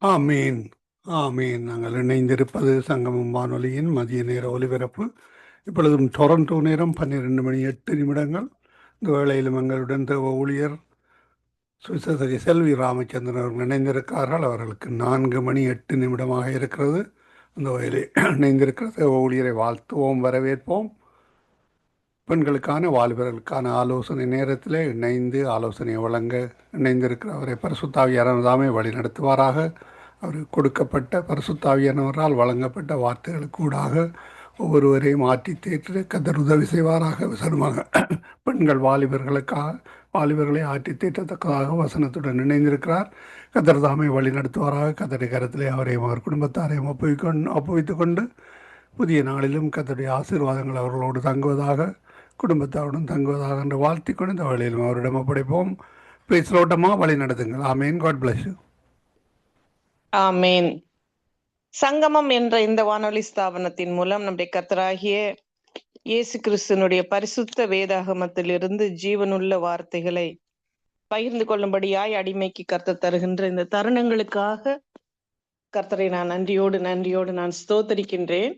ஆமீன். ஆமீன். நாங்கள் இணைந்திருப்பது சங்கமம் வானொலியின் மதிய நேர ஒலிபரப்பு. இப்பொழுதும் டொரண்டோ நேரம் 12 மணி 8 நிமிடங்கள். இந்த வேளையிலும் எங்களுடன் தேவ ஊழியர் சுவிசேஷகி செல்வி ராமச்சந்திரன் அவர்கள் இணைந்திருக்கிறார்கள். அவர்களுக்கு 4 மணி 8 நிமிடமாக இருக்கிறது. அந்த வகையிலே இணைந்திருக்கிற தேவ ஊழியரை வாழ்த்துவோம், வரவேற்போம். பெண்களுக்கான வாலிபர்களுக்கான ஆலோசனை நேரத்தில் இணைந்து ஆலோசனை வழங்க இணைந்திருக்கிற அவரை பரிசுத்தாவியானவர்தாமே வழி நடத்துவாராக. அவருக்கு கொடுக்கப்பட்ட பரிசுத்தாவியானவரால் வழங்கப்பட்ட வார்த்தைகளுக்கூடாக ஒவ்வொருவரையும் ஆற்றி தேற்று கத்தர் உதவி செய்வாராக. விசனமாக பெண்கள் வாலிபர்களை ஆற்றி தேற்றத்தக்கதாக வசனத்துடன் இணைந்திருக்கிறார். கத்தர் தாமே வழி நடத்துவாராக. கத்தரை கரத்திலே அவரையும் அவர் குடும்பத்தாரையும் ஒப்புவித்து கொண்டு புதிய நாளிலும் கத்தருடைய ஆசீர்வாதங்கள் அவர்களோடு தங்குவதாக, குடும்பத்தாருடன் தங்குவதாக என்று வாழ்த்திக்கொண்டு இந்த வேளையிலும் அவரிடம் ஒப்படைப்போம். பேசலோட்டமா வழி நடத்துங்கள். ஆமேன். God bless you. ஆமேன். சங்கமம் என்ற இந்த வானொலி ஸ்தாபனத்தின் மூலம் நம்முடைய கர்த்தராகிய இயேசு கிறிஸ்துனுடைய பரிசுத்த வேதாகமத்திலிருந்து ஜீவனுள்ள வார்த்தைகளை பகிர்ந்து கொள்ளும்படியாய் அடிமைக்கு கர்த்தர் தருகின்ற இந்த தருணங்களுக்காக கர்த்தரை நான் நன்றியோடு நான் ஸ்தோத்தரிக்கின்றேன்.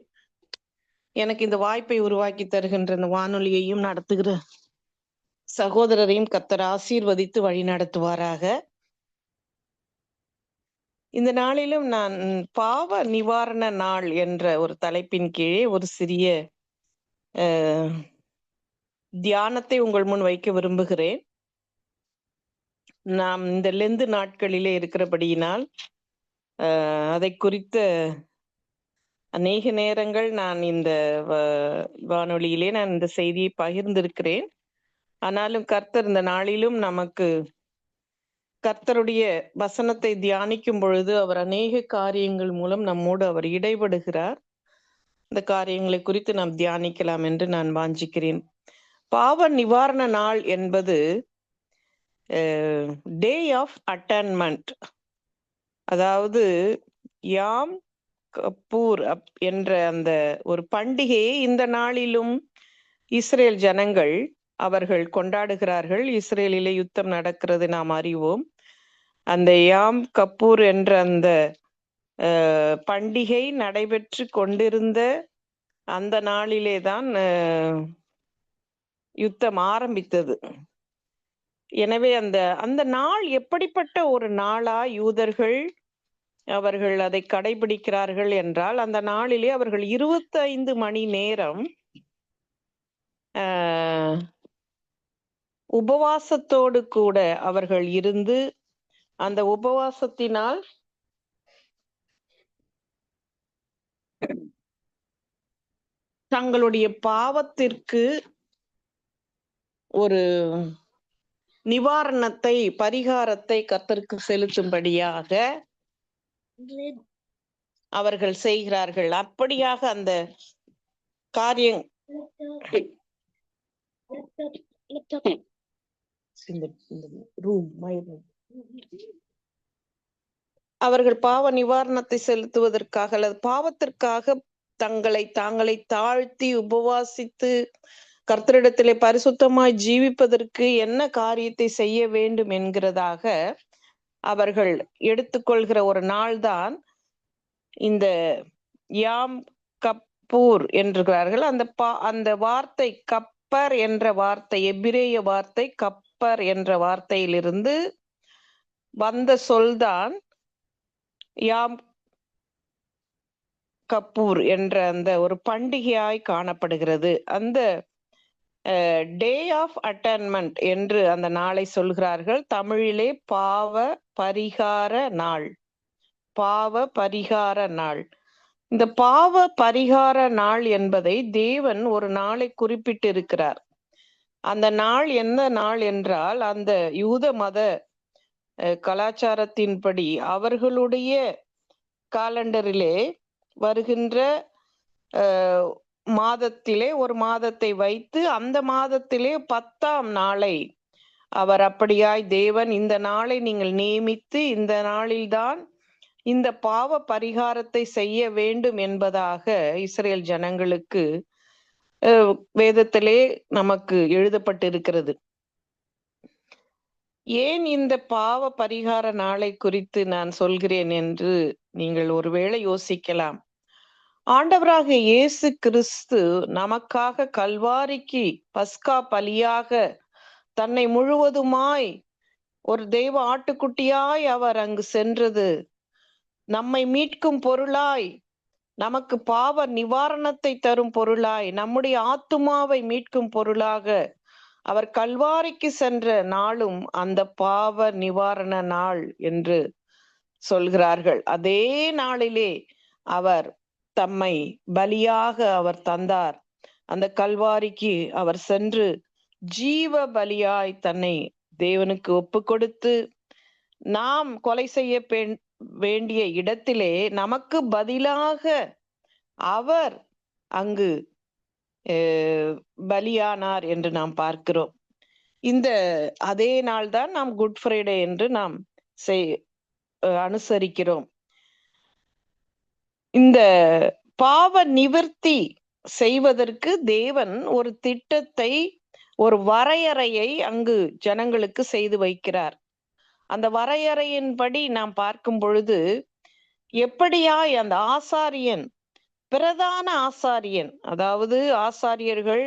எனக்கு இந்த வாய்ப்பை உருவாக்கி தருகின்ற இந்த வானொலியையும் நடத்துகிற சகோதரரையும் கர்த்தர் ஆசீர்வதித்து வழி நடத்துவாராக. இந்த நாளிலும் நான் பாவ நிவாரண நாள் என்ற ஒரு தலைப்பின் கீழே ஒரு சிறிய தியானத்தை உங்கள் முன் வைக்க விரும்புகிறேன். நாம் இந்த லெந்து நாட்களிலே இருக்கிறபடியினால் அதை குறித்த அநேக நேரங்கள் நான் இந்த வானொலியிலே நான் இந்த செய்தியை பகிர்ந்திருக்கிறேன். ஆனாலும் கர்த்தர் இந்த நாளிலும் நமக்கு கர்த்தருடைய வசனத்தை தியானிக்கும் பொழுது அவர் அநேக காரியங்கள் மூலம் நம்மோடு அவர் இடைபடுகிறார். இந்த காரியங்களை குறித்து நாம் தியானிக்கலாம் என்று நான் வாஞ்சிக்கிறேன். பாவ நிவாரண நாள் என்பது டே ஆஃப் அட்டன்மெண்ட், அதாவது யாம் கப்பூர் என்ற அந்த ஒரு பண்டிகையை இந்த நாளிலும் இஸ்ரேல் ஜனங்கள் அவர்கள் கொண்டாடுகிறார்கள். இஸ்ரேலிலே யுத்தம் நடக்கிறது நாம் அறிவோம். அந்த யாம் கப்பூர் என்ற அந்த பண்டிகை நடைபெற்று கொண்டிருந்த அந்த நாளிலே தான் யுத்தம் ஆரம்பித்தது. எனவே அந்த நாள் எப்படிப்பட்ட ஒரு நாளா யூதர்கள் அவர்கள் அதை கடைபிடிக்கிறார்கள் என்றால், அந்த நாளிலே அவர்கள் 25 மணி நேரம் உபவாசத்தோடு கூட அவர்கள் இருந்து அந்த உபவாசத்தினால் தங்களுடைய பாவத்திற்கு ஒரு நிவாரணத்தை, பரிகாரத்தை கர்த்தருக்கு செலுத்தும்படியாக அவர்கள் செய்கிறார்கள். அப்படியாக அந்த காரியம் அவர்கள் பாவ நிவாரணத்தை செலுத்துவதற்காக அல்லது பாவத்திற்காக தாங்களை தாழ்த்தி உபவாசித்து கர்த்தரிடத்திலே பரிசுத்தமாய் ஜீவிப்பதற்கு என்ன காரியத்தை செய்ய வேண்டும் என்கிறதாக அவர்கள் எடுத்துக்கொள்கிற ஒரு நாள்தான் இந்த யாம் கப்பூர் என்றார்கள். அந்த வார்த்தை கப்பர் என்ற வார்த்தை, எபிரேய வார்த்தை கப்பர் என்ற வார்த்தையிலிருந்து வந்த சொல்தான் யாம் கப்பூர் என்ற அந்த ஒரு பண்டிகையாய் காணப்படுகிறது. அந்த டே ஆஃப் அட்டன்மெண்ட் என்று அந்த நாளை சொல்கிறார்கள். தமிழிலே பாவ பரிகார நாள். பாவ பரிகார நாள். இந்த பாவ பரிகார நாள் என்பதை தேவன் ஒரு நாளை குறிப்பிட்டு இருக்கிறார். அந்த நாள் என்ன நாள் என்றால், அந்த யூத மத கலாச்சாரத்தின்படி அவர்களுடைய காலண்டரிலே வருகின்ற மாதத்திலே ஒரு மாதத்தை வைத்து அந்த மாதத்திலே 10ஆம் நாளை அவர் அப்படியாய் தேவன் இந்த நாளை நீங்கள் நியமித்து இந்த நாளில்தான் இந்த பாவ பரிகாரத்தை செய்ய வேண்டும் என்பதாக இஸ்ரேல் ஜனங்களுக்கு வேதத்திலே நமக்கு எழுதப்பட்டிருக்கிறது. ஏன் இந்த பாவ பரிகார நாளை குறித்து நான் சொல்கிறேன் என்று நீங்கள் ஒருவேளை யோசிக்கலாம். ஆண்டவராக இயேசு கிறிஸ்து நமக்காக கல்வாரிக்கு பஸ்கா பலியாக தன்னை முழுவதுமாய் ஒரு தெய்வ ஆட்டுக்குட்டியாய் அவர் அங்கு சென்றது நம்மை மீட்கும் பொருளாய், நமக்கு பாவ நிவாரணத்தை தரும் பொருளாய், நம்முடைய ஆத்துமாவை மீட்கும் பொருளாக அவர் கல்வாரிக்கு சென்ற நாளும் அந்த பாவ நிவாரண நாள் என்று சொல்கிறார்கள். அதே நாளிலே அவர் தம்மை பலியாக அவர் தந்தார். அந்த கல்வாரிக்கு அவர் சென்று ஜீவ பலியாய் தன்னை தேவனுக்கு ஒப்பு கொடுத்து, நாம் கொலை செய்ய வேண்டிய இடத்திலே நமக்கு பதிலாக அவர் அங்கு பலியானார் என்று நாம் பார்க்கிறோம். இந்த அதே நாள்தான் நாம் குட் ஃப்ரைடே என்று நாம் அனுசரிக்கிறோம். இந்த பாவ நிவர்த்தி செய்வதற்கு தேவன் ஒரு திட்டத்தை, ஒரு வரையறையை அங்கு ஜனங்களுக்கு செய்து வைக்கிறார். அந்த வரையறையின்படி நாம் பார்க்கும் பொழுது, எப்படியாய் அந்த ஆசாரியன், பிரதான ஆசாரியன், அதாவது ஆசாரியர்கள்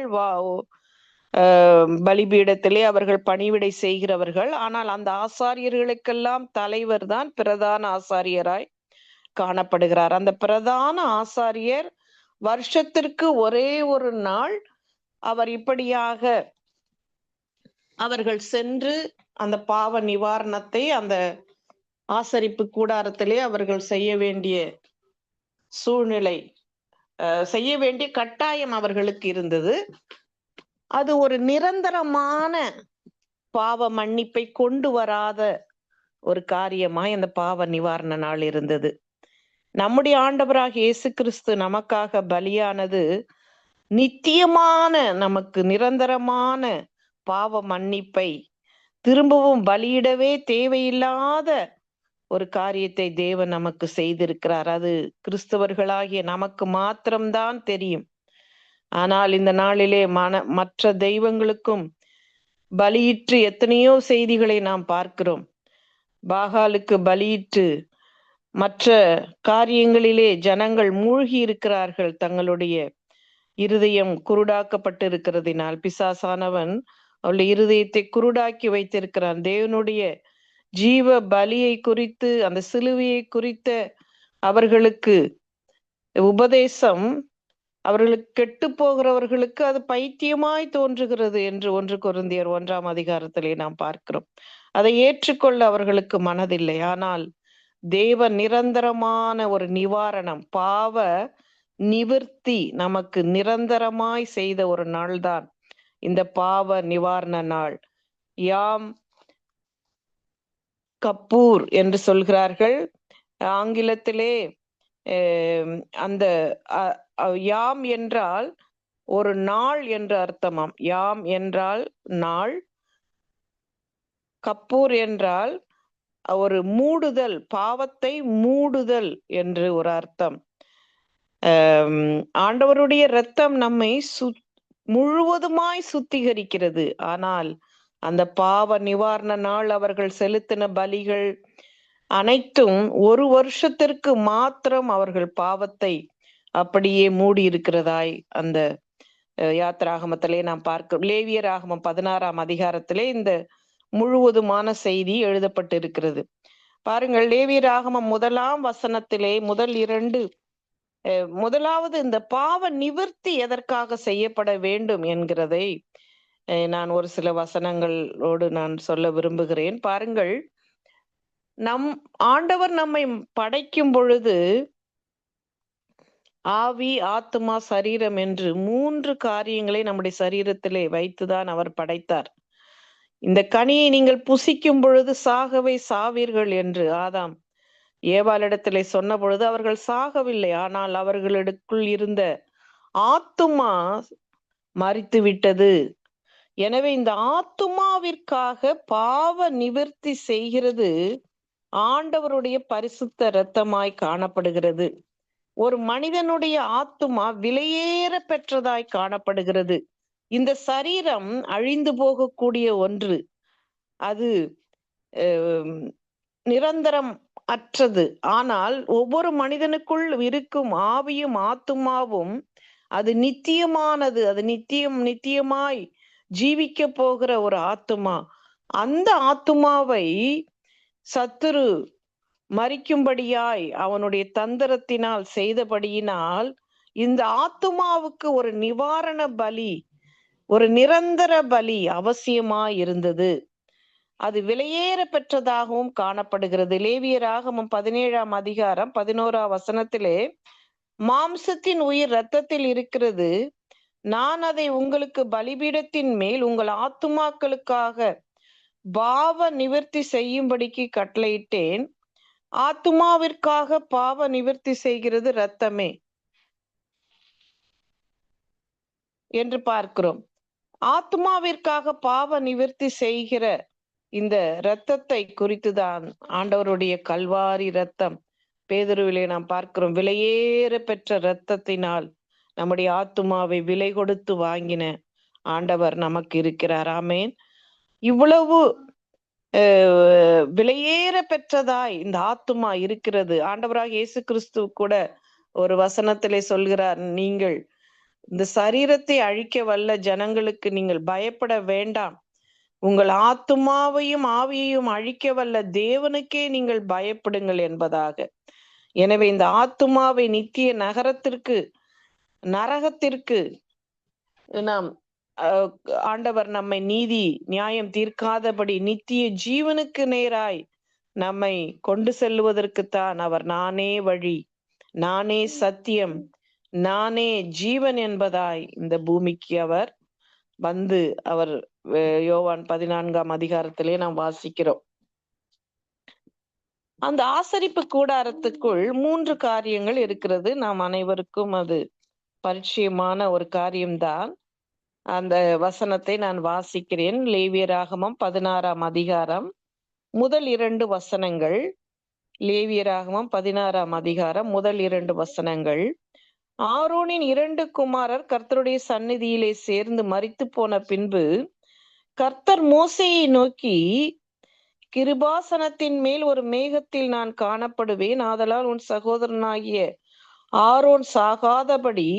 பலிபீடத்திலே அவர்கள் பணிவிடை செய்கிறவர்கள். ஆனால் அந்த ஆசாரியர்களுக்கெல்லாம் தலைவர் தான் பிரதான ஆசாரியராய் காணப்படுகிறார். அந்த பிரதான ஆசாரியர் வருஷத்திற்கு ஒரே ஒரு நாள் அவர் இப்படியாக அவர்கள் சென்று அந்த பாவ நிவாரணத்தை அந்த ஆசரிப்பு கூடாரத்திலே அவர்கள் செய்ய வேண்டிய சூழ்நிலை, செய்ய வேண்டிய கட்டாயம் அவர்களுக்கு இருந்தது. அது ஒரு நிரந்தரமான பாவ மன்னிப்பை கொண்டு வராத ஒரு காரியமாய் அந்த பாவ நிவாரண நாள் இருந்தது. நம்முடைய ஆண்டவராக இயேசு கிறிஸ்து நமக்காக பலியானது நித்தியமான, நமக்கு நிரந்தரமான பாவ மன்னிப்பை, திரும்பவும் பலியிடவே தேவையில்லாத ஒரு காரியத்தை தேவன் நமக்கு செய்திருக்கிறார். அது கிறிஸ்தவர்களாகிய நமக்கு மாத்திரம்தான் தெரியும். ஆனால் இந்த நாளிலே மற்ற தெய்வங்களுக்கும் பலியிட்டு எத்தனையோ செய்திகளை நாம் பார்க்கிறோம். பாகாலுக்கு பலியிட்டு மற்ற காரியங்களிலே ஜனங்கள் மூழ்கி இருக்கிறார்கள். தங்களுடைய இருதயம் குருடாக்கப்பட்டிருக்கிறதினால் பிசாசானவன் அவளுடைய இருதயத்தை குருடாக்கி வைத்திருக்கிறான். தேவனுடைய ஜீவ பலியை குறித்து, அந்த சிலுவையை குறித்த அவர்களுக்கு உபதேசம், அவர்களுக்கு கெட்டு போகிறவர்களுக்கு அது பைத்தியமாய் தோன்றுகிறது என்று 1 கொரிந்தியர் 1ஆம் அதிகாரத்திலே நாம் பார்க்கிறோம். அதை ஏற்றுக்கொள்ள அவர்களுக்கு மனதில்லை. ஆனால் தேவ நிரந்தரமான ஒரு நிவாரணம், பாவ நிவர்த்தி நமக்கு நிரந்தரமாய் செய்த ஒரு நாள்தான் இந்த பாவ நிவாரண நாள். யாம் கப்பூர் என்று சொல்கிறார்கள். ஆங்கிலத்திலே அந்த யாம் என்றால் ஒரு நாள் என்று அர்த்தமாம். யாம் என்றால் நாள், கப்பூர் என்றால் ஒரு மூடுதல், பாவத்தை மூடுதல் என்று ஒரு அர்த்தம். ஆண்டவருடைய இரத்தம் நம்மை முழுவதுமாய் சுத்திகரிக்கிறது. ஆனால் அந்த பாவ நிவாரண நாள் அவர்கள் செலுத்தின பலிகள் அனைத்தும் ஒரு வருஷத்திற்கு மாத்திரம் அவர்கள் பாவத்தை அப்படியே மூடி இருக்கிறதாய் அந்த யாத்திராகமத்திலே நாம் பார்க்கிறோம். லேவியராகமம் 16ஆம் அதிகாரத்திலே இந்த முழுவதுமான செய்தி எழுதப்பட்டிருக்கிறது. பாருங்கள், லேவியராகமம் 1ஆம் வசனத்திலே முதலாவது இந்த பாவ நிவர்த்தி எதற்காக செய்யப்பட வேண்டும் என்கிறதை நான் ஒரு சில வசனங்களோடு நான் சொல்ல விரும்புகிறேன். பாருங்கள், ஆண்டவர் நம்மை படைக்கும் பொழுது ஆவி, ஆத்துமா, சரீரம் என்று 3 காரியங்களை நம்முடைய சரீரத்திலே வைத்துதான் அவர் படைத்தார். இந்த கனியை நீங்கள் புசிக்கும் பொழுது சாகவே சாவீர்கள் என்று ஆதாம் ஏவாளிடத்திலே சொன்ன பொழுது அவர்கள் சாகவில்லை. ஆனால் அவர்களுக்குள் இருந்த ஆத்துமா மரித்து விட்டது. எனவே இந்த ஆத்துமாவிற்காக பாவ நிவர்த்தி செய்கிறது ஆண்டவருடைய பரிசுத்த இரத்தமாய் காணப்படுகிறது. ஒரு மனிதனுடைய ஆத்துமா விலையேற பெற்றதாய் காணப்படுகிறது. இந்த சரீரம் அழிந்து போகக்கூடிய ஒன்று. அது நிரந்தரம் அற்றது. ஆனால் ஒவ்வொரு மனிதனுக்குள் இருக்கும் ஆவியும் ஆத்துமாவும் அது நித்தியமானது. அது நித்தியமாய் ஜீவிக்க போகிற ஒரு ஆத்துமா. அந்த ஆத்துமாவை சத்துரு மரிக்கும்படியாய் அவனுடைய தந்திரத்தினால் செய்தபடியினால் இந்த ஆத்துமாவுக்கு ஒரு நிவாரண பலி, ஒரு நிரந்தர பலி அவசியமாய் இருந்தது. அது விலையேற பெற்றதாகவும் காணப்படுகிறது. லேவியராகமம் 17ஆம் அதிகாரம் 11ஆம் வசனத்திலே, மாம்சத்தின் உயிர் இரத்தத்தில் இருக்கிறது, நான் அதை உங்களுக்கு பலிபீடத்தின் மேல் உங்கள் ஆத்துமாக்களுக்காக பாவ நிவர்த்தி செய்யும்படிக்கு கட்டளையிட்டேன். ஆத்துமாவிற்காக பாவ நிவர்த்தி செய்கிறது இரத்தமே என்று பார்க்கிறோம். ஆத்மாவிற்காக பாவ நிவர்த்தி செய்கிற இந்த இரத்தத்தை குறித்துதான் ஆண்டவருடைய கல்வாரி இரத்தம். பேதுருவிலே நாம் பார்க்கிறோம், விலையேற பெற்ற இரத்தத்தினால் நம்முடைய ஆத்துமாவை விலை கொடுத்து வாங்கின ஆண்டவர் நமக்கு இருக்கிறார். ஆமேன். இவ்வளவு விலையேற பெற்றதாய் இந்த ஆத்துமா இருக்கிறது. ஆண்டவராக இயேசு கிறிஸ்து கூட ஒரு வசனத்திலே சொல்கிறார், நீங்கள் இந்த சரீரத்தை அழிக்க வல்ல ஜனங்களுக்கு நீங்கள் பயப்பட வேண்டாம், உங்கள் ஆத்துமாவையும் ஆவியையும் அழிக்க வல்ல தேவனுக்கே நீங்கள் பயப்படுங்கள் என்பதாக. எனவே இந்த ஆத்துமாவை நித்திய நரகத்திற்கு நாம் ஆண்டவர் நம்மை நீதி நியாயம் தீர்க்காதபடி நித்திய ஜீவனுக்கு நேராய் நம்மை கொண்டு செல்வதற்குத்தான் அவர் நானே வழி, நானே சத்தியம், நானே ஜீவன் என்பதாய் இந்த பூமிக்கு அவர் வந்து அவர் யோவான் 14ஆம் அதிகாரத்திலே நாம் வாசிக்கிறோம். அந்த ஆசரிப்பு கூடாரத்துக்குள் 3 காரியங்கள் இருக்கிறது. நாம் அனைவருக்கும் அது பரிச்சயமான ஒரு காரியம்தான். அந்த வசனத்தை நான் வாசிக்கிறேன். லேவியராகமம் 16ஆம் அதிகாரம் முதல் 2 வசனங்கள். லேவியராகமம் 16ஆம் அதிகாரம் முதல் 2 வசனங்கள். ஆரோனின் 2 குமாரர் கர்த்தருடைய சந்நிதியிலே சேர்ந்து மரித்து போன பின்பு கர்த்தர் மோசேயை நோக்கி, கிருபாசனத்தின் மேல் ஒரு மேகத்தில் நான் காணப்படுவேன், ஆதலால் உன் சகோதரனாகிய ஆரோன் சாகாதபடி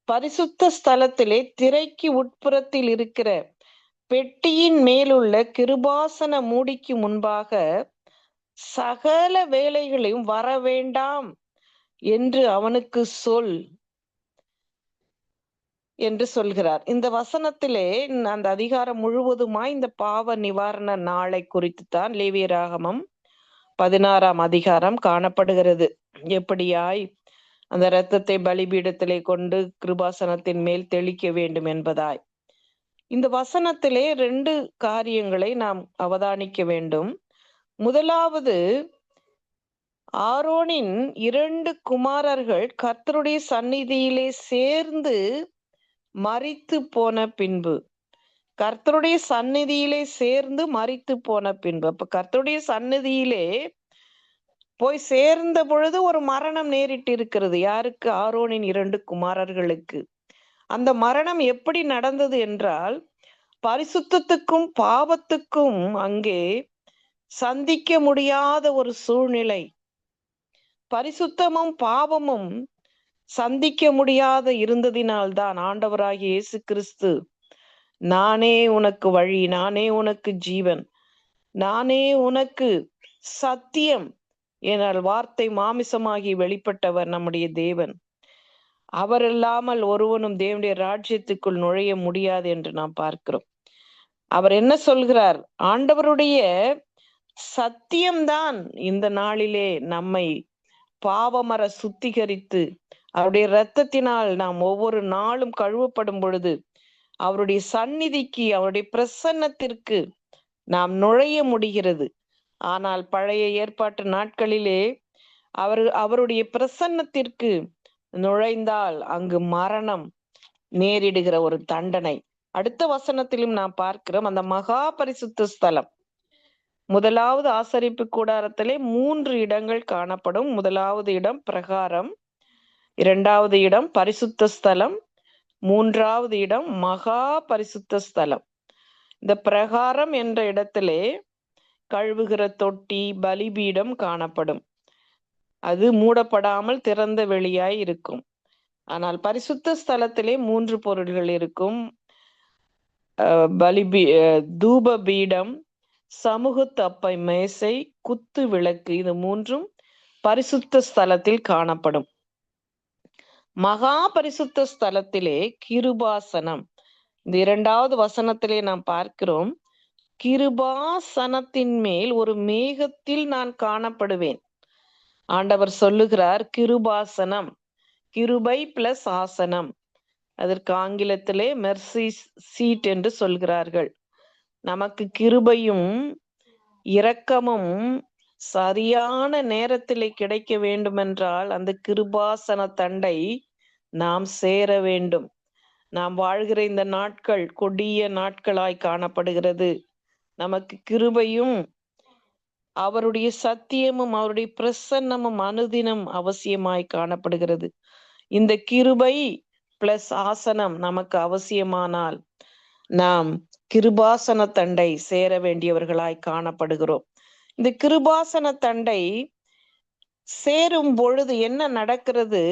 பரிசுத்த ஸ்தலத்திலே திரைக்கு உட்புறத்தில் இருக்கிற பெட்டியின் மேலுள்ள கிருபாசன மூடிக்கு முன்பாக சகல வேலைகளையும் வர வேண்டாம் என்று அவனுக்கு சொல் என்று சொல்கிறார். இந்த வசனத்திலே அந்த அதிகாரம் முழுவதுமாய் இந்த பாவ நிவாரண நாளை குறித்து தான் லேவியராகமம் 16ஆம் அதிகாரம் காணப்படுகிறது. எப்படியாய் அந்த இரத்தத்தை பலிபீடத்திலே கொண்டு கிருபாசனத்தின் மேல் தெளிக்க வேண்டும் என்பதாய். இந்த வசனத்திலே 2 காரியங்களை நாம் அவதானிக்க வேண்டும். முதலாவது, ஆரோனின் 2 குமாரர்கள் கர்த்தருடைய சந்நிதியிலே சேர்ந்து மரித்து போன பின்பு. கர்த்தருடைய சந்நிதியிலே சேர்ந்து மரித்து போன பின்பு. அப்ப கர்த்தருடைய சந்நிதியிலே போய் சேர்ந்த பொழுது ஒரு மரணம் நேரிட்டு இருக்கிறது. யாருக்கு? ஆரோனின் 2 குமாரர்களுக்கு. அந்த மரணம் எப்படி நடந்தது என்றால், பரிசுத்தத்துக்கும் பாவத்துக்கும் அங்கே சந்திக்க முடியாத ஒரு சூழ்நிலை. பரிசுத்தமும் பாவமும் சந்திக்க முடியாத இருந்ததினால்தான் ஆண்டவராகிய இயேசு கிறிஸ்து, நானே உனக்கு வழி, நானே உனக்கு ஜீவன், நானே உனக்கு சத்தியம், ஏனால் வார்த்தை மாமிசமாகி வெளிப்பட்டவர் நம்முடைய தேவன், அவர் இல்லாமல் ஒருவனும் தேவனுடைய ராஜ்யத்துக்குள் நுழைய முடியாது என்று நாம் பார்க்கிறோம். அவர் என்ன சொல்கிறார்? ஆண்டவருடைய சத்தியம்தான் இந்த நாளிலே நம்மை பாவமர சுத்திகரித்து அவருடைய இரத்தத்தினால் நாம் ஒவ்வொரு நாளும் கழுவப்படும் பொழுது அவருடைய சந்நிதிக்கு, அவருடைய பிரசன்னத்திற்கு நாம் நுழைய முடிகிறது. ஆனால் பழைய ஏற்பாட்டு நாட்களிலே அவருடைய பிரசன்னத்திற்கு நுழைந்தால் அங்கு மரணம் நேரிடுகிற ஒரு தண்டனை. அடுத்த வசனத்திலும் நாம் பார்க்கிறோம். அந்த மகா பரிசுத்த ஸ்தலம், முதலாவது ஆசரிப்பு கூடாரத்திலே 3 இடங்கள் காணப்படும். முதலாவது இடம் பிரகாரம், 2வது இடம் பரிசுத்த ஸ்தலம், 3வது இடம் மகா பரிசுத்த ஸ்தலம். இந்த பிரகாரம் என்ற இடத்திலே கழுவுகிற தொட்டி, பலிபீடம் காணப்படும். அது மூடப்படாமல் திறந்த வெளியாய் இருக்கும். ஆனால் பரிசுத்த ஸ்தலத்திலே 3 பொருள்கள் இருக்கும். தூப பீடம், சமூக தப்பை மேசை, குத்து விளக்கு. இது 3ம் பரிசுத்த ஸ்தலத்தில் காணப்படும். மகா பரிசுத்த ஸ்தலத்திலே கிருபாசனம். இந்த 2வது வசனத்திலே நாம் பார்க்கிறோம், கிருபாசனத்தின் மேல் ஒரு மேகத்தில் நான் காணப்படுவேன். ஆண்டவர் சொல்லுகிறார், கிருபாசனம், கிருபை பிளஸ் ஆசனம். அதற்கு ஆங்கிலத்திலே மெர்சி சீட் என்று சொல்கிறார்கள். நமக்கு கிருபையும் இரக்கமும் சரியான நேரத்திலே கிடைக்க வேண்டுமென்றால் அந்த கிருபாசன தண்டை நாம் சேர வேண்டும். நாம் வாழ்கிற இந்த நாட்கள் கொடிய நாட்களாய் காணப்படுகிறது. நமக்கு கிருபையும் அவருடைய சத்தியமும் அவருடைய பிரசன்னமும் அனுதினம் அவசியமாய் காணப்படுகிறது. இந்த கிருபை பிளஸ் ஆசனம் நமக்கு அவசியமானால் நாம் கிருபாசன தண்டை சேர வேண்டியவர்களாய் காணப்படுகிறோம். இந்த கிருபாசன தண்டை சேரும் பொழுது என்ன நடக்கிறது?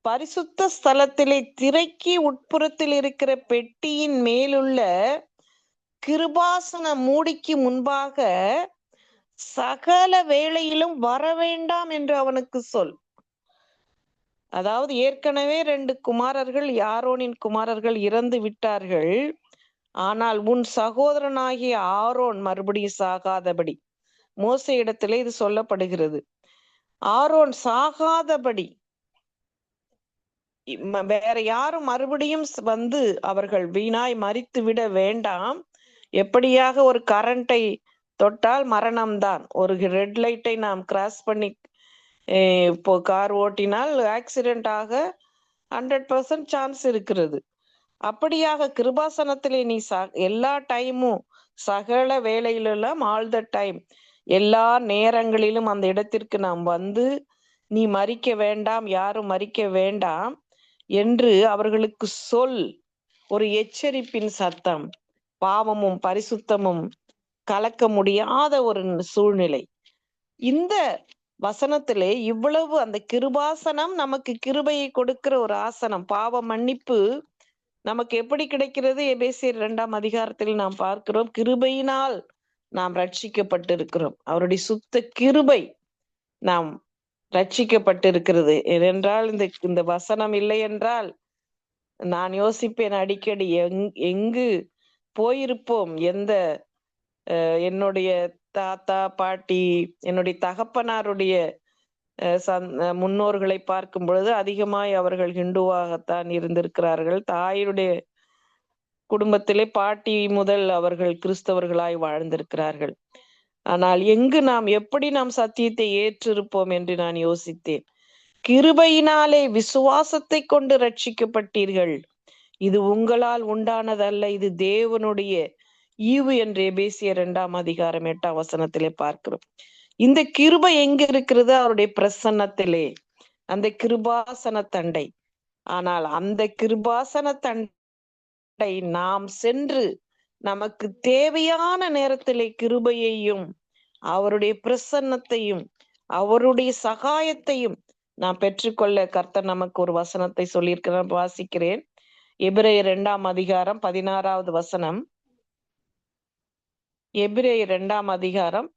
பரிசுத்த ஸ்தலத்திலே திரைக்கு உட்புறத்தில் இருக்கிற பெட்டியின் மேலுள்ள கிருபாசன மூடிக்கு முன்பாக சகல வேளையிலும் வர வேண்டாம் என்று அவனுக்கு சொல். அதாவது ஏற்கனவே 2 குமாரர்கள், ஆரோனின் குமாரர்கள் இறந்து விட்டார்கள். ஆனால் உன் சகோதரனாகிய ஆரோன் மறுபடியும் சாகாதபடி மோசே இடத்திலே இது சொல்லப்படுகிறது. ஆரோன் சாகாதபடி வேற யாரும் மறுபடியும் வந்து அவர்கள் வீணாய் மரித்து விட வேண்டாம். எப்படியாக ஒரு கரண்டை தொட்டால் மரணம்தான். ஒரு ரெட் லைட்டை நாம் கிராஸ் பண்ணி இப்போ கார் ஓட்டினால் ஆக்சிடென்ட் ஆக 100% சான்ஸ் இருக்கிறது. அப்படியாக கிருபாசனத்திலே நீ எல்லா டைமும், சகல வேளையிலெல்லாம், ஆல் த டைம், எல்லா நேரங்களிலும் அந்த இடத்திற்கு நாம் வந்து நீ மரிக்க வேண்டாம், யாரும் மரிக்க வேண்டாம் என்று அவர்களுக்கு சொல். ஒரு எச்சரிப்பின் சத்தம். பாவமும் பரிசுத்தமும் கலக்க முடியாத ஒரு சூழ்நிலை. இந்த வசனத்திலே இவ்வளவு அந்த கிருபாசனம் நமக்கு கிருபையை கொடுக்கிற ஒரு ஆசனம். பாவ மன்னிப்பு நமக்கு எப்படி கிடைக்கிறது? எபேசியர் 2ஆம் அதிகாரத்தில் நாம் பார்க்கிறோம், கிருபையினால் நாம் ரட்சிக்கப்பட்டிருக்கிறோம். அவருடைய சுத்த கிருபை நாம் ரட்சிக்கப்பட்டிருக்கிறது. ஏனென்றால் இந்த வசனம் இல்லை என்றால் நான் யோசிப்பேன் அடிக்கடி, எங்கு போயிருப்போம். என்னுடைய தாத்தா பாட்டி, என்னுடைய தகப்பனாருடைய முன்னோர்களை பார்க்கும் பொழுது அதிகமாய் அவர்கள் ஹிந்துவாகத்தான் இருந்திருக்கிறார்கள். தாயுடைய குடும்பத்திலே பாட்டி முதல் அவர்கள் கிறிஸ்தவர்களாய் வாழ்ந்திருக்கிறார்கள். ஆனால் எங்கு நாம் எப்படி நாம் சத்தியத்தை ஏற்றிருப்போம் என்று நான் யோசித்தேன். கிருபையினாலே விசுவாசத்தை கொண்டு ரட்சிக்கப்பட்டீர்கள், இது உங்களால் உண்டானதல்ல, இது தேவனுடைய ஈவு என்று எபேசியர் 2ஆம் அதிகாரம் 8ஆம் வசனத்திலே பார்க்கிறோம். இந்த கிருபை எங்க இருக்கிறது? அவருடைய பிரசன்னத்திலே, அந்த கிருபாசன தண்டை. ஆனால் அந்த கிருபாசன தண்டை நாம் சென்று நமக்கு தேவையான நேரத்திலே கிருபையையும் அவருடைய பிரசன்னத்தையும் அவருடைய சகாயத்தையும் நாம் பெற்றுக்கொள்ள கர்த்தர் நமக்கு ஒரு வசனத்தை சொல்லியிருக்கிறார். வாசிக்கிறேன். எபிரேயர் 2ஆம் அதிகாரம் 16வது வசனம். எபிரேயர் 2ஆம் அதிகாரம்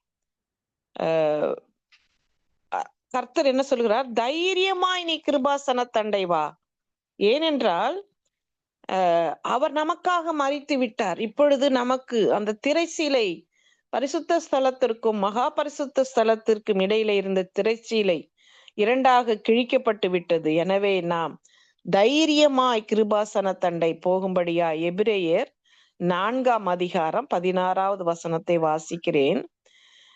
கர்த்தர் என்ன சொல்கிறார்? தைரியமாய் நீ கிருபாசன தண்டை வா, ஏனென்றால் அவர் நமக்காக மரித்து விட்டார். இப்பொழுது நமக்கு அந்த திரைச்சீலை, பரிசுத்த ஸ்தலத்திற்கும் மகா பரிசுத்த ஸ்தலத்திற்கும் இடையில இருந்த திரைச்சீலை 2ஆக கிழிக்கப்பட்டு விட்டது. எனவே நாம் தைரியமாய் கிருபாசன தண்டை போகும்படியா எபிரேயர் 4ஆம் அதிகாரம் 16வது வசனத்தை வாசிக்கிறேன்.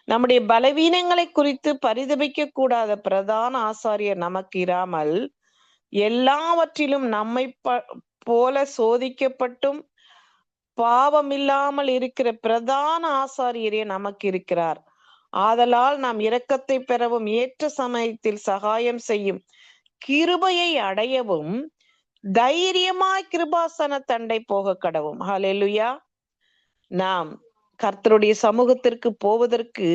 நம்முடைய பலவீனங்களை குறித்து பரிதபிக்க கூடாத பிரதான ஆசாரியர் நமக்கு இராமல் எல்லாவற்றிலும் நம்மை போல சோதிக்கப்பட்டும் பாவமில்லாமல் இருக்கிற பிரதான ஆசாரியரே நமக்கு இருக்கிறார். ஆதலால் நாம் இரக்கத்தை பெறவும் ஏற்ற சமயத்தில் சகாயம் செய்யும் கிருபையை அடையவும் தைரியமாய் கிருபாசன தண்டை போக கடவும். ஹல்லேலூயா. நாம் கர்த்தருடைய சமூகத்திற்கு போவதற்கு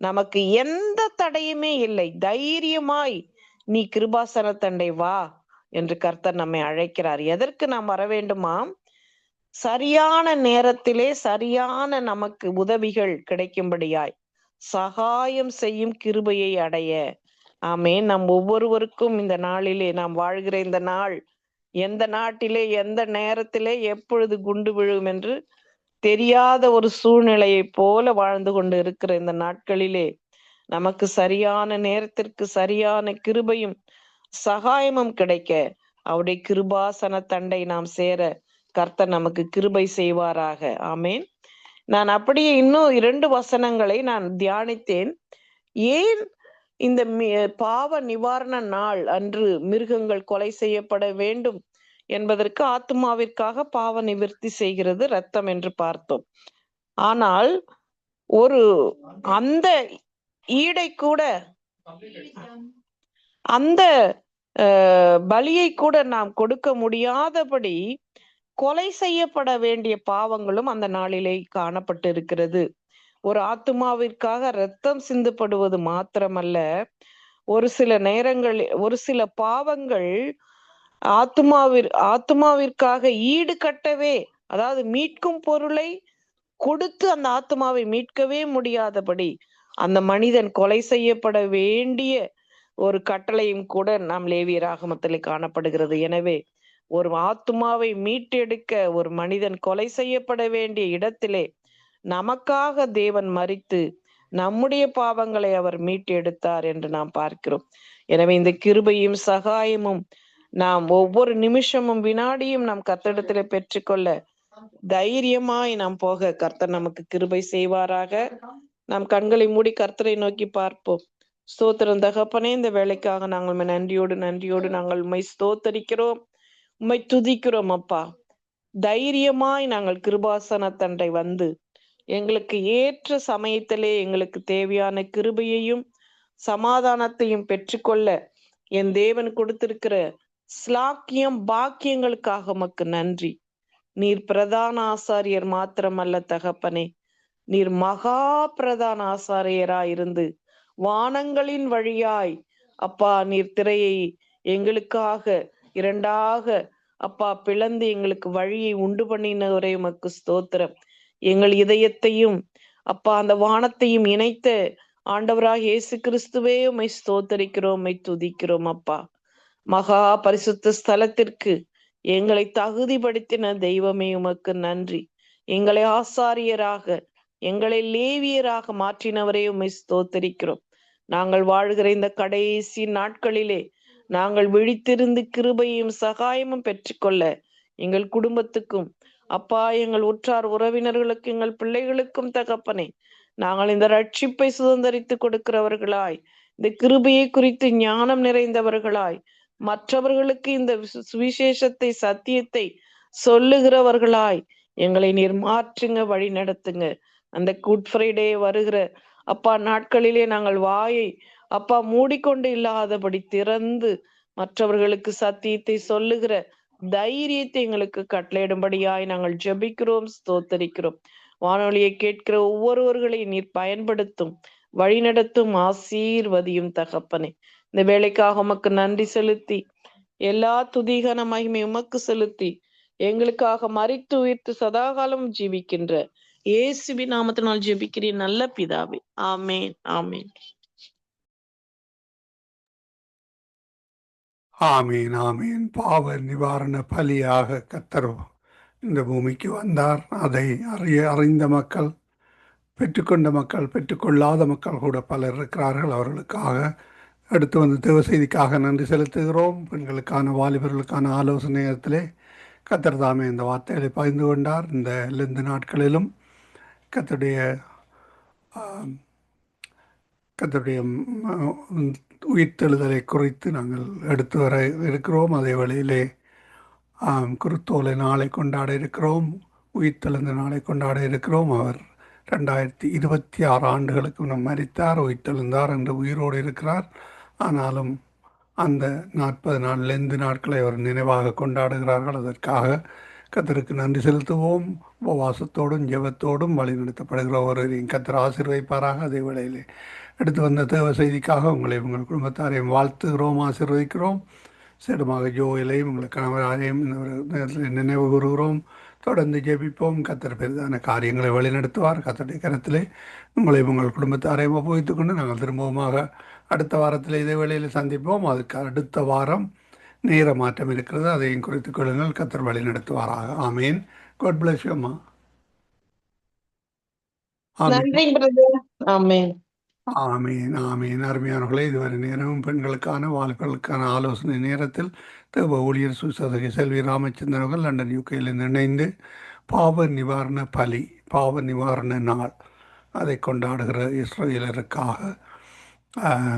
நமக்கு எந்த தடையுமே இல்லை. தைரியமாய் நீ கிருபாசனத்தண்டை வா என்று கர்த்தர் நம்மை அழைக்கிறார். எதற்கு நாம் வர வேண்டுமாம்? சரியான நேரத்திலே சரியான நமக்கு உதவிகள் கிடைக்கும்படியாய் சகாயம் செய்யும் கிருபையை அடைய. ஆமென். நம் ஒவ்வொருவருக்கும் இந்த நாளிலே, நாம் வாழ்கிற இந்த நாள், எந்த நாட்டிலே எந்த நேரத்திலே எப்பொழுது குண்டு விழும் என்று தெரியாத ஒரு சூழ்நிலையை போல வாழ்ந்து கொண்டு இருக்கிற இந்த நாட்களிலே நமக்கு சரியான நேரத்திற்கு சரியான கிருபையும் சகாயமும் கிடைக்க அவருடைய கிருபாசன தண்டை நாம் சேர கர்த்தர் நமக்கு கிருபை செய்வாராக. ஆமேன். நான் அப்படியே இன்னும் 2 வசனங்களை நான் தியானித்தேன். ஏன் இந்த பாவ நிவாரண நாள் அன்று மிருகங்கள் கொலை செய்யப்பட வேண்டும் என்பதற்கு ஆத்மாவிற்காக பாவ நிவர்த்தி செய்கிறது இரத்தம் என்று பார்த்தோம். ஆனால் ஒரு அந்த ஈடை கூட, அந்த பலியை கூட நாம் கொடுக்க முடியாதபடி கொலை செய்யப்பட வேண்டிய பாவங்களும் அந்த நாளிலே காணப்பட்டு இருக்கிறது. ஒரு ஆத்மாவிற்காக இரத்தம் சிந்தப்படுவது மாத்திரமல்ல, ஒரு சில நேரங்களில் ஒரு சில பாவங்கள் ஆத்மாவிற்காக ஈடு கட்டவே, அதாவது மீட்கும் பொருளை கொடுத்து அந்த ஆத்மாவை மீட்கவே முடியாதபடி அந்த மனிதன் கொலை செய்யப்பட வேண்டிய ஒரு கட்டளையும் கூட நாம் லேவியராகமத்தில் காணப்படுகிறது. எனவே ஒரு ஆத்மாவை மீட்டெடுக்க ஒரு மனிதன் கொலை செய்யப்பட வேண்டிய இடத்திலே நமக்காக தேவன் மரித்து நம்முடைய பாவங்களை அவர் மீட்டெடுத்தார் என்று நாம் பார்க்கிறோம். எனவே இந்த கிருபையும் சகாயமும் நாம் ஒவ்வொரு நிமிஷமும் வினாடியும் நாம் கர்த்தரிடத்திலே பெற்றுக்கொள்ள தைரியமாய் நாம் போக கர்த்தர் நமக்கு கிருபை செய்வாராக. நாம் கண்களை மூடி கர்த்தரை நோக்கி பார்ப்போம். ஸ்தோத்திரம் தகப்பனே, இந்த வேலைக்காக நாங்கள் நன்றியோடு நாங்கள் உம்மை ஸ்தோத்தரிக்கிறோம், உம்மை துதிக்கிறோம் அப்பா. தைரியமாய் நாங்கள் கிருபாசன தண்டை வந்து எங்களுக்கு ஏற்ற சமயத்திலே எங்களுக்கு தேவையான கிருபையையும் சமாதானத்தையும் பெற்றுக்கொள்ள என் தேவன் கொடுத்திருக்கிற ஸ்லாக்கியம் பாக்கியங்களுக்காக உமக்கு நன்றி. நீர் பிரதான ஆசாரியர் மாத்திரமல்ல தகப்பனே, நீர் மகா பிரதான ஆசாரியராய் இருந்து வானங்களின் வழியாய் அப்பா நீர் திரையை எங்களுக்காக 2ஆக அப்பா பிளந்து எங்களுக்கு வழியை உண்டு பண்ணினவரே உமக்கு ஸ்தோத்திரம். எங்கள் இதயத்தையும் அப்பா அந்த வானத்தையும் இணைத்த ஆண்டவராக இயேசு கிறிஸ்துவே உம்மை ஸ்தோத்தரிக்கிறோம், உம்மை துதிக்கிறோம் அப்பா. மகா பரிசுத்த ஸ்தலத்திற்கு எங்களை தகுதிப்படுத்தின தெய்வமே உமக்கு நன்றி. எங்களை ஆசாரியராக, எங்களை லேவியராக மாற்றினவரே உம்மை ஸ்தோத்தரிக்கிறோம். நாங்கள் வாழ்கிற இந்த கடைசி நாட்களிலே நாங்கள் விழித்திருந்து கிருபையும் சகாயமும் பெற்றுக்கொள்ள எங்கள் குடும்பத்துக்கும் அப்பா, எங்கள் உற்றார் உறவினர்களுக்கு, எங்கள் பிள்ளைகளுக்கும் தகப்பனே, நாங்கள் இந்த ரட்சிப்பை சுதந்திரித்து கொடுக்கிறவர்களாய், இந்த கிருபையை குறித்து ஞானம் நிறைந்தவர்களாய், மற்றவர்களுக்கு இந்த சுவிசேஷத்தை சத்தியத்தை சொல்லுகிறவர்களாய் எங்களை நீர் மாற்றுங்க, வழி நடத்துங்க. அந்த குட் ஃப்ரைடே வருகிற அப்பா நாட்களிலே நாங்கள் வாயை அப்பா மூடிக்கொண்டு இல்லாதபடி திறந்து மற்றவர்களுக்கு சத்தியத்தை சொல்லுகிற தைரியத்தை எங்களுக்கு கட்டளையிடும்படியாய் நாங்கள் ஜெபிக்கிறோம், ஸ்தோத்தரிக்கிறோம். வானொலியை கேட்கிற ஒவ்வொருவர்களையும் நீர் பயன்படுத்தும், வழிநடத்தும், ஆசீர்வதியும் தகப்பனே. இந்த வேலைக்காக உமக்கு நன்றி செலுத்தி, எல்லா துதிகன மகிமை உமக்கு செலுத்தி, எங்களுக்காக மரித்து உயிர்த்து சதாகாலம் ஜீவிக்கின்ற இயேசுவின் நாமத்தினால் ஜெபிக்கிறேன் நல்ல பிதாவே. ஆமேன், ஆமேன். ஆமீன், ஆமீன். பாவ நிவாரண பலியாக கர்த்தர் இந்த பூமிக்கு வந்தார். அதை அறிந்த மக்கள், பெற்றுக்கொண்ட மக்கள், பெற்றுக்கொள்ளாத மக்கள் கூட பலர் இருக்கிறார்கள். அவர்களுக்காக எடுத்து வந்த தேவ செய்திக்காக நன்றி செலுத்துகிறோம். பெண்களுக்கான, வாலிபர்களுக்கான ஆலோசனை நேரத்திலே கர்த்தர் தாமே இந்த வார்த்தைகளை பகிர்ந்து கொண்டார். இந்த லெந்து நாட்களிலும் கர்த்தருடைய உயிர்த்தெழுதலை குறித்து நாங்கள் எடுத்து வர இருக்கிறோம். அதே வேளையிலே குருத்தோலை நாளை கொண்டாட இருக்கிறோம், உயிர்த்தெழுந்த நாளை கொண்டாட இருக்கிறோம். அவர் 2026 ஆண்டுகளுக்கு முன்னர் மரித்தார், உயிர்த்தெழுந்தார் என்று உயிரோடு இருக்கிறார். ஆனாலும் அந்த 40 நாள் லெந்து நாட்களை அவர் நினைவாக கொண்டாடுகிறார்கள். அதற்காக கத்தருக்கு நன்றி செலுத்துவோம். உபவாசத்தோடும் ஜெபத்தோடும் வழிநடத்தப்படுகிற ஒருவரையும் கத்தர் ஆசீர்வதிப்பாராக. அதே வேளையிலே எடுத்து வந்த தேவ செய்திக்காக உங்களை உங்கள் குடும்பத்தாரையும் வாழ்த்துகிறோம், ஆசீர்வதிக்கிறோம். சேடமாக ஜோயிலையும் உங்கள் கணவராரையும் இந்த ஒரு நேரத்தில் நினைவு கூறுகிறோம். தொடர்ந்து ஜெபிப்போம். கத்தர் பெரிதான காரியங்களை வழிநடத்துவார். கத்தருடைய கரத்திலே உங்களை உங்கள் குடும்பத்தாரையும் ஒப்புவித்துக் கொண்டு நாங்கள் திரும்பவுமாக அடுத்த வாரத்தில் இதே வேளையில் சந்திப்போம். அதுக்கு அடுத்த வாரம் நேர மாற்றம் இருக்கிறது, அதையும் குறித்துக் கொள்ளுங்கள். கத்தர் வழி நடத்துவாராக. ஆமீன். காட் பிளஸ் யூ அம்மா. ஆமீன், நன்றி பிரதர். ஆமென். ஆமீன், ஆமீன். அருமையானவர்களே, இதுவரை நேரமும் பெண்களுக்கான வாழ்களுக்கான ஆலோசனை நேரத்தில் தேவ ஊழியர் சுசதகி செல்வி ராமச்சந்திரன் அவர்கள் லண்டன் யூகேயிலிருந்து இணைந்து பாவ நிவாரண பலி, பாவ நிவாரண நாள் அதை கொண்டாடுகிற இஸ்ரவேலருக்காக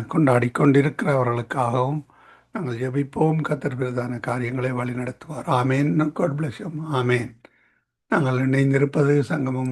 கொண்டாடி கொண்டிருக்கிறவர்களுக்காகவும் நாங்கள் ஜெபிப்போம். கத்தர் பிரதான காரியங்களை வழி நடத்துவார். ஆமேன். God bless you. ஆமேன். நாங்கள் இணைந்திருப்பது சங்கமம்